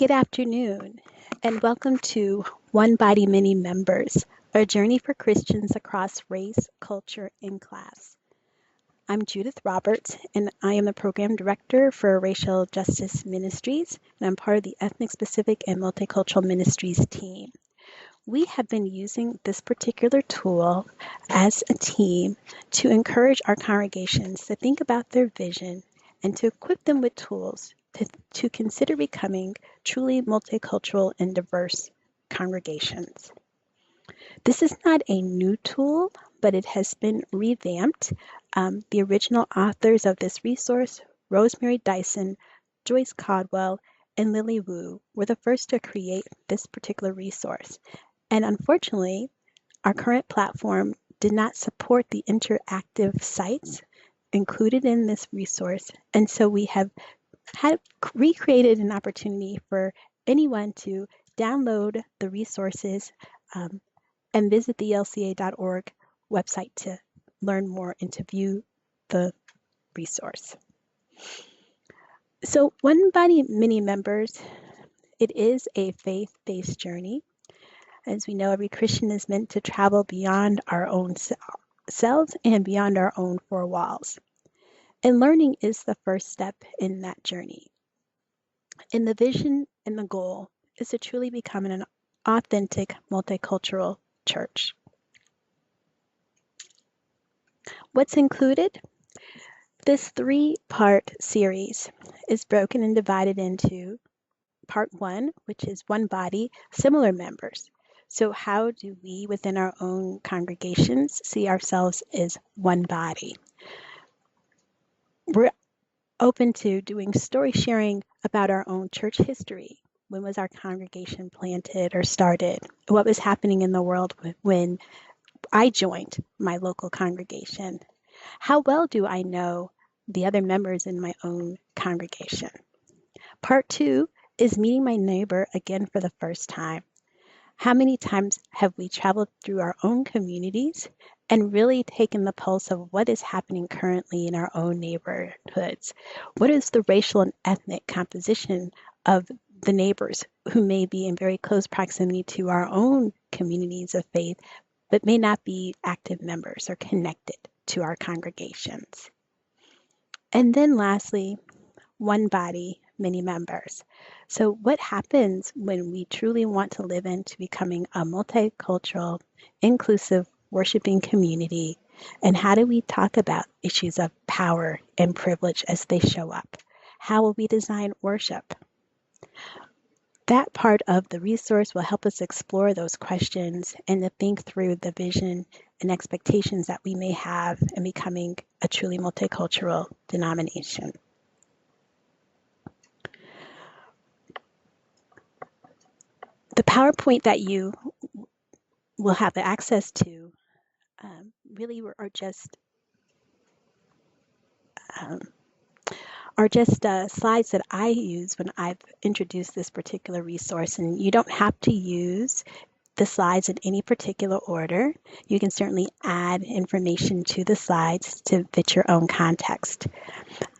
Good afternoon, and welcome to One Body, Many Members, a journey for Christians across race, culture, and class. I'm Judith Roberts, and I am the Program Director for Racial Justice Ministries, and I'm part of the Ethnic Specific and Multicultural Ministries team. We have been using this particular tool as a team to encourage our congregations to think about their vision and to equip them with tools to consider becoming truly multicultural and diverse congregations. This is not a new tool, but it has been revamped. The original authors of this resource, Rosemary Dyson, Joyce Caldwell, and Lily Wu, were the first to create this particular resource. And unfortunately, our current platform did not support the interactive sites included in this resource. And so we have recreated an opportunity for anyone to download the resources and visit the lca.org website to learn more and to view the resource. So One Body, Many Members, it is a faith-based journey. As we know, every Christian is meant to travel beyond our own selves and beyond our own four walls. And learning is the first step in that journey. And the vision and the goal is to truly become an authentic multicultural church. What's included? This 3-part series is broken and divided into part 1, which is one body, similar members. So how do we within our own congregations see ourselves as one body? We're open to doing story sharing about our own church history. When was our congregation planted or started? What was happening in the world when I joined my local congregation? How well do I know the other members in my own congregation? Part 2 is meeting my neighbor again for the first time. How many times have we traveled through our own communities and really taken the pulse of what is happening currently in our own neighborhoods? What is the racial and ethnic composition of the neighbors who may be in very close proximity to our own communities of faith, but may not be active members or connected to our congregations? And then lastly, one body, many members. So what happens when we truly want to live into becoming a multicultural, inclusive, worshiping community? And how do we talk about issues of power and privilege as they show up? How will we design worship? That part of the resource will help us explore those questions and to think through the vision and expectations that we may have in becoming a truly multicultural denomination. The PowerPoint that you will have access to really are just slides that I use when I've introduced this particular resource. And you don't have to use the slides in any particular order. You can certainly add information to the slides to fit your own context.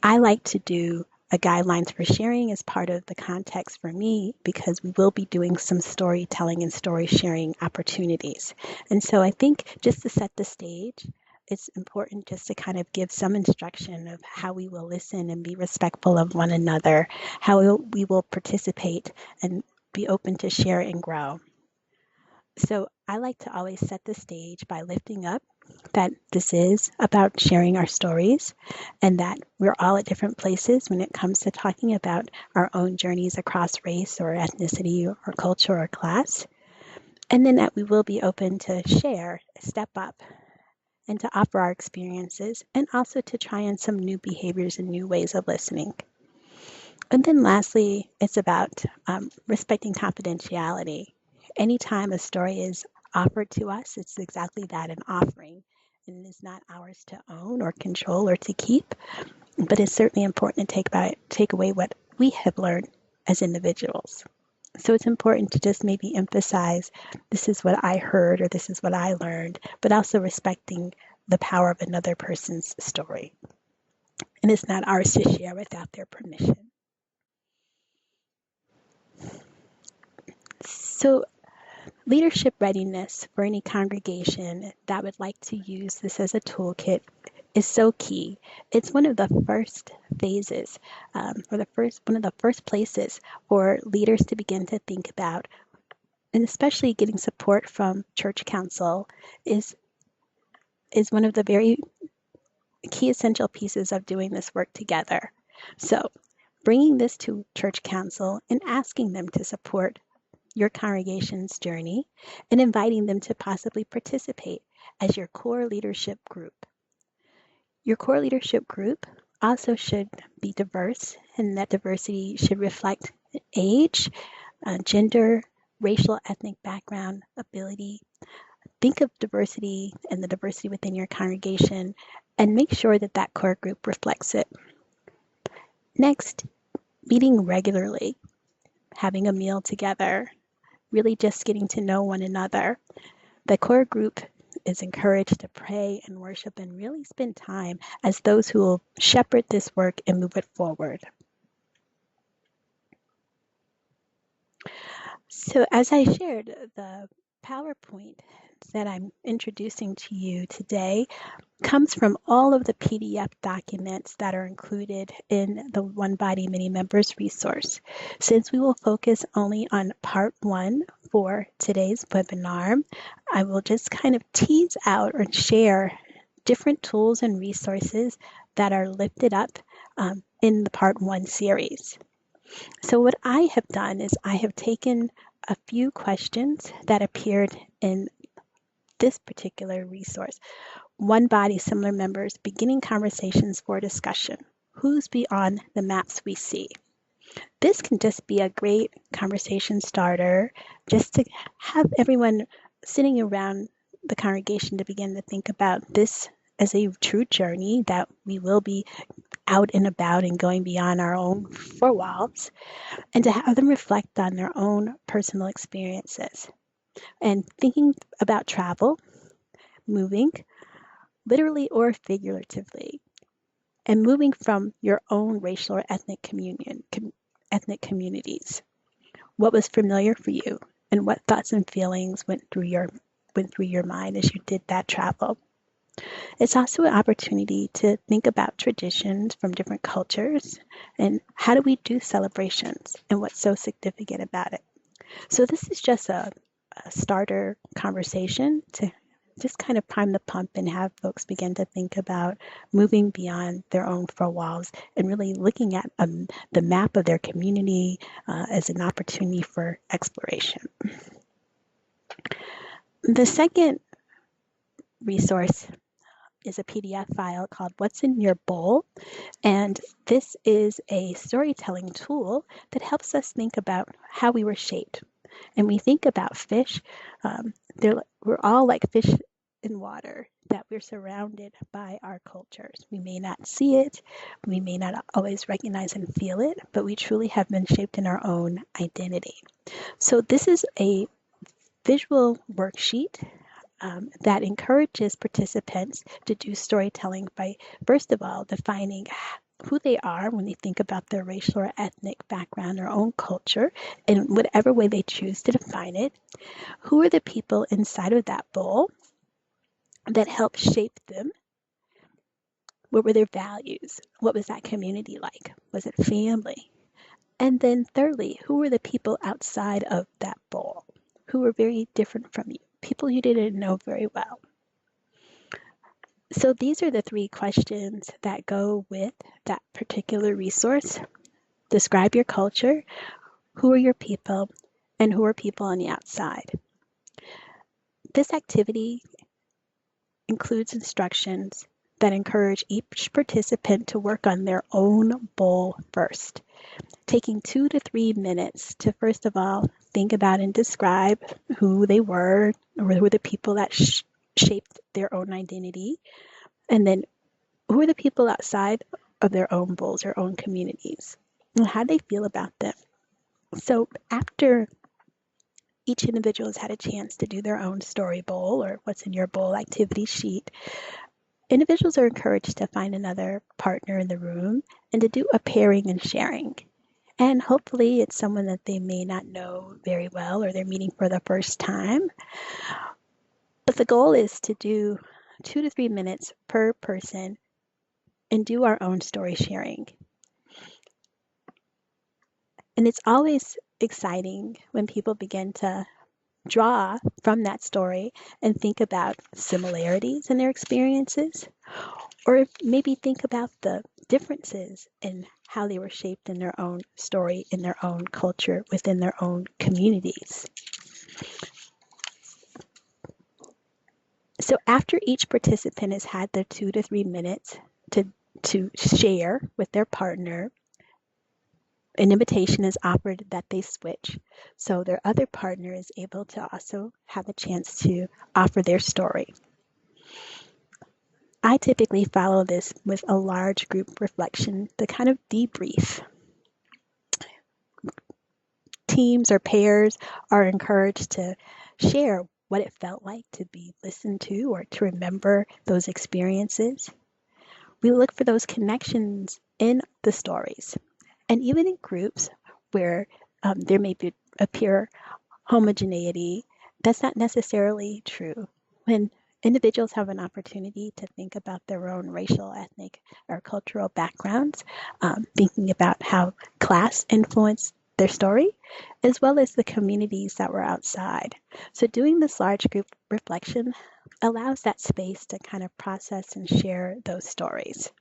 I like to do a guidelines for sharing as part of the context for me because we will be doing some storytelling and story sharing opportunities. And so I think just to set the stage, it's important just to kind of give some instruction of how we will listen and be respectful of one another, how we will participate and be open to share and grow. So I like to always set the stage by lifting up that this is about sharing our stories and that we're all at different places when it comes to talking about our own journeys across race or ethnicity or culture or class. And then that we will be open to share, step up, and to offer our experiences and also to try on some new behaviors and new ways of listening. And then lastly, it's about respecting confidentiality. Anytime a story is offered to us, it's exactly that, an offering. And it is not ours to own or control or to keep, but it's certainly important to take away what we have learned as individuals. So it's important to just maybe emphasize, this is what I heard or this is what I learned, but also respecting the power of another person's story. And it's not ours to share without their permission. So leadership readiness for any congregation that would like to use this as a toolkit is so key. It's one of the first phases, one of the first places for leaders to begin to think about, and especially getting support from church council is one of the very key essential pieces of doing this work together. So bringing this to church council and asking them to support your congregation's journey and inviting them to possibly participate as your core leadership group. Your core leadership group also should be diverse, and that diversity should reflect age, gender, racial, ethnic background, ability. Think of diversity and the diversity within your congregation and make sure that that core group reflects it. Next, meeting regularly, having a meal together, really just getting to know one another. The core group is encouraged to pray and worship and really spend time as those who will shepherd this work and move it forward. So as I shared, the PowerPoint that I'm introducing to you today comes from all of the PDF documents that are included in the One Body, Many Members resource. Since we will focus only on part 1 for today's webinar, I will just kind of tease out or share different tools and resources that are lifted up in the part 1 series. So what I have done is I have taken a few questions that appeared in this particular resource. One Body, Similar Members, Beginning Conversations for Discussion. Who's beyond the maps we see? This can just be a great conversation starter, just to have everyone sitting around the congregation to begin to think about this as a true journey that we will be out and about and going beyond our own four walls, and to have them reflect on their own personal experiences and thinking about travel, moving, literally or figuratively, and moving from your own racial or ethnic communities. What was familiar for you, and what thoughts and feelings went through your mind as you did that travel? It's also an opportunity to think about traditions from different cultures and how do we do celebrations and what's so significant about it. So this is just a starter conversation to just kind of prime the pump and have folks begin to think about moving beyond their own four walls and really looking at the map of their community as an opportunity for exploration. The second resource is a PDF file called What's in Your Bowl? And this is a storytelling tool that helps us think about how we were shaped. And we think about fish, we're all like fish in water, that we're surrounded by our cultures. We may not see it, we may not always recognize and feel it, but we truly have been shaped in our own identity. So this is a visual worksheet that encourages participants to do storytelling by, first of all, defining who they are when they think about their racial or ethnic background or own culture in whatever way they choose to define it. Who are the people inside of that bowl that helped shape them? What were their values? What was that community like? Was it family? And then thirdly, who were the people outside of that bowl who were very different from you? People you didn't know very well. So these are the three questions that go with that particular resource. Describe your culture, who are your people, and who are people on the outside. This activity includes instructions that encourage each participant to work on their own bowl first, taking 2 to 3 minutes to first of all think about and describe who they were or who were the people that shaped their own identity, and then who are the people outside of their own bowls, their own communities, and how they feel about them. So after each individual has had a chance to do their own story bowl or what's in your bowl activity sheet, individuals are encouraged to find another partner in the room and to do a pairing and sharing. And hopefully it's someone that they may not know very well or they're meeting for the first time. But the goal is to do 2 to 3 minutes per person and do our own story sharing. And it's always exciting when people begin to draw from that story and think about similarities in their experiences, or maybe think about the differences in how they were shaped in their own story, in their own culture, within their own communities. So after each participant has had their 2 to 3 minutes to share with their partner, an invitation is offered that they switch. So their other partner is able to also have a chance to offer their story. I typically follow this with a large group reflection to kind of debrief. Teams or pairs are encouraged to share what it felt like to be listened to or to remember those experiences. We look for those connections in the stories. And even in groups where there may appear homogeneity, that's not necessarily true. When individuals have an opportunity to think about their own racial, ethnic, or cultural backgrounds, thinking about how class influenced their story, as well as the communities that were outside. So doing this large group reflection allows that space to kind of process and share those stories.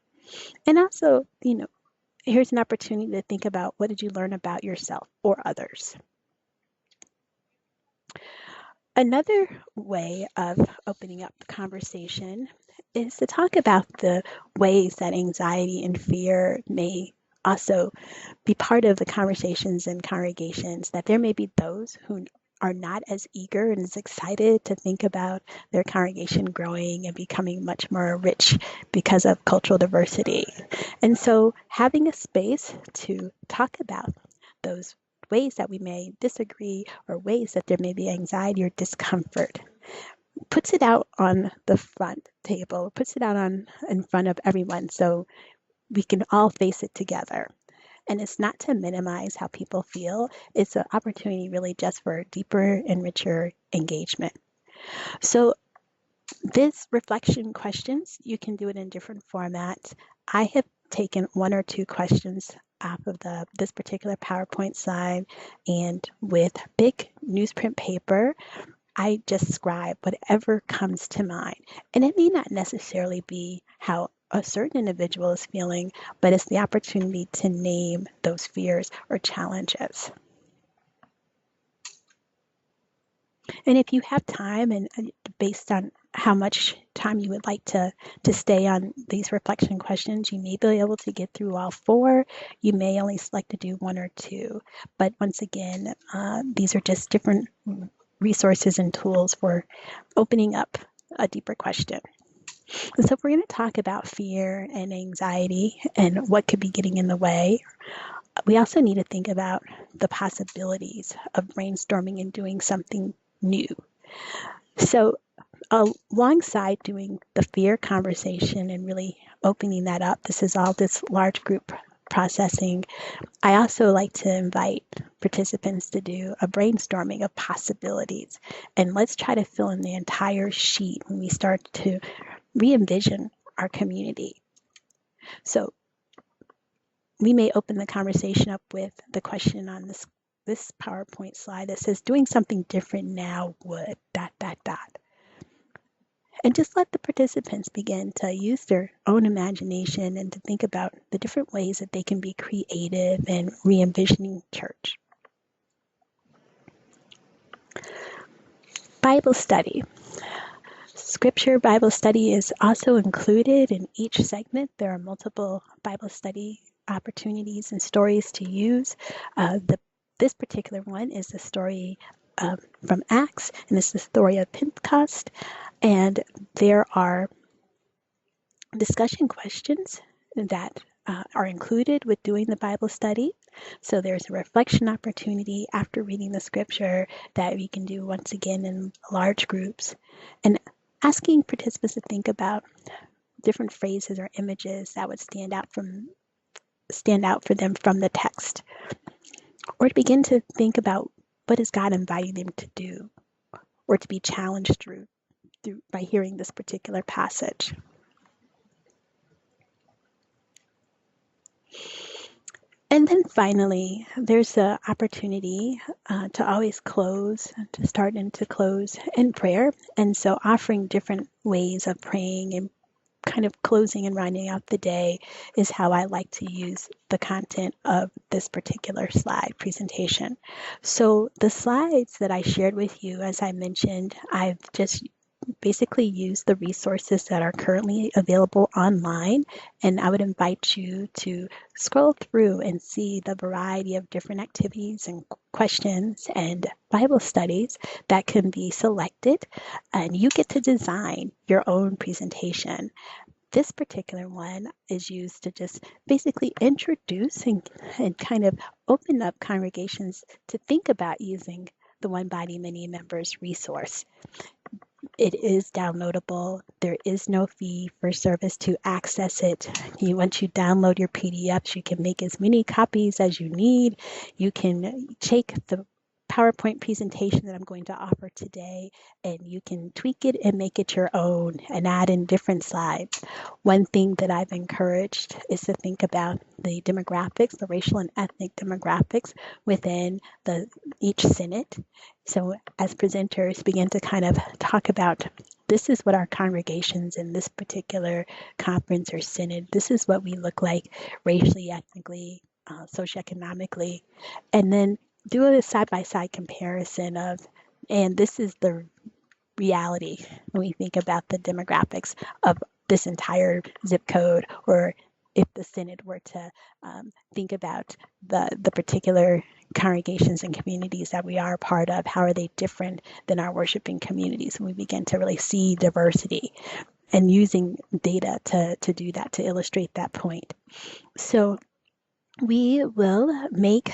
And also, here's an opportunity to think about, what did you learn about yourself or others? Another way of opening up the conversation is to talk about the ways that anxiety and fear may also be part of the conversations in congregations, that there may be those who are not as eager and as excited to think about their congregation growing and becoming much more rich because of cultural diversity. And so having a space to talk about those ways that we may disagree or ways that there may be anxiety or discomfort puts it out on the front table, puts it out in front of everyone so we can all face it together. And it's not to minimize how people feel. It's an opportunity really just for deeper and richer engagement. So this reflection questions, you can do it in different formats. I have taken 1 or 2 questions off of this particular PowerPoint slide, and with big newsprint paper, I just scribe whatever comes to mind. And it may not necessarily be how a certain individual is feeling, but it's the opportunity to name those fears or challenges. And if you have time, and based on how much time you would like to stay on these reflection questions, you may be able to get through all 4. You may only select to do 1 or 2. But once again, these are just different resources and tools for opening up a deeper question. And so if we're going to talk about fear and anxiety and what could be getting in the way, we also need to think about the possibilities of brainstorming and doing something new. So alongside doing the fear conversation and really opening that up, this is all this large group processing, I also like to invite participants to do a brainstorming of possibilities. And let's try to fill in the entire sheet when we start to re-envision our community. So we may open the conversation up with the question on this PowerPoint slide that says, doing something different now would ... And just let the participants begin to use their own imagination and to think about the different ways that they can be creative and re-envisioning church. Bible study. Scripture Bible study is also included in each segment. There are multiple Bible study opportunities and stories to use. This particular one is the story from Acts, and this is the story of Pentecost. And there are discussion questions that are included with doing the Bible study. So there's a reflection opportunity after reading the scripture that we can do once again in large groups, and asking participants to think about different phrases or images that would stand out for them from the text. or to begin to think about what is God inviting them to do, or to be challenged through by hearing this particular passage. And then finally, there's the opportunity to always to start and to close in prayer. And so offering different ways of praying and kind of closing and rounding out the day is how I like to use the content of this particular slide presentation. So the slides that I shared with you, as I mentioned, I've just basically use the resources that are currently available online, and I would invite you to scroll through and see the variety of different activities and questions and Bible studies that can be selected, and you get to design your own presentation. This particular one is used to just basically introduce and kind of open up congregations to think about using the One Body, Many Members resource. It is downloadable. There is no fee for service to access it. Once you download your PDFs, you can make as many copies as you need. You can take the PowerPoint presentation that I'm going to offer today, and you can tweak it and make it your own and add in different slides. One thing that I've encouraged is to think about the demographics, the racial and ethnic demographics within each synod. So as presenters begin to kind of talk about, this is what our congregations in this particular conference or synod, this is what we look like racially, ethnically, socioeconomically, and then do a side-by-side comparison of, and this is the reality when we think about the demographics of this entire zip code, or if the synod were to think about the particular congregations and communities that we are a part of, how are they different than our worshiping communities? And we begin to really see diversity and using data to do that, to illustrate that point. So we will make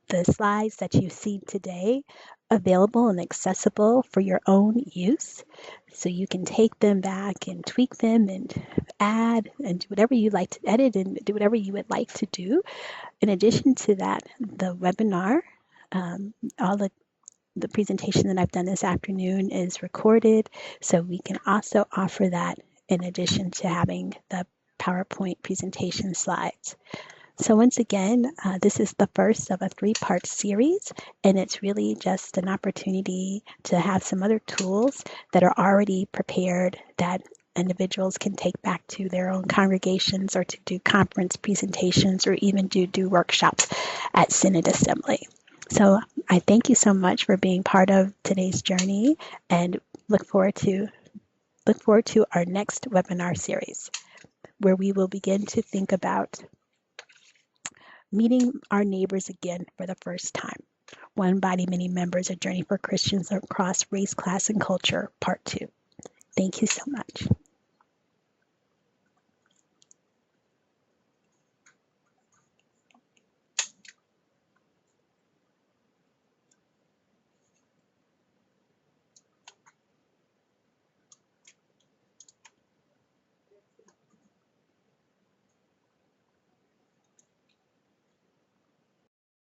the slides that you see today available and accessible for your own use. So you can take them back and tweak them and add and do whatever you like to edit and do whatever you would like to do. In addition to that, the webinar, all the presentation that I've done this afternoon is recorded, so we can also offer that in addition to having the PowerPoint presentation slides. So once again, this is the first of a 3-part series, and it's really just an opportunity to have some other tools that are already prepared that individuals can take back to their own congregations, or to do conference presentations, or even do workshops at Synod Assembly. So I thank you so much for being part of today's journey, and look forward to our next webinar series, where we will begin to think about meeting our neighbors again for the first time. One Body, Many Members, A Journey for Christians Across Race, Class, and Culture, Part 2. Thank you so much.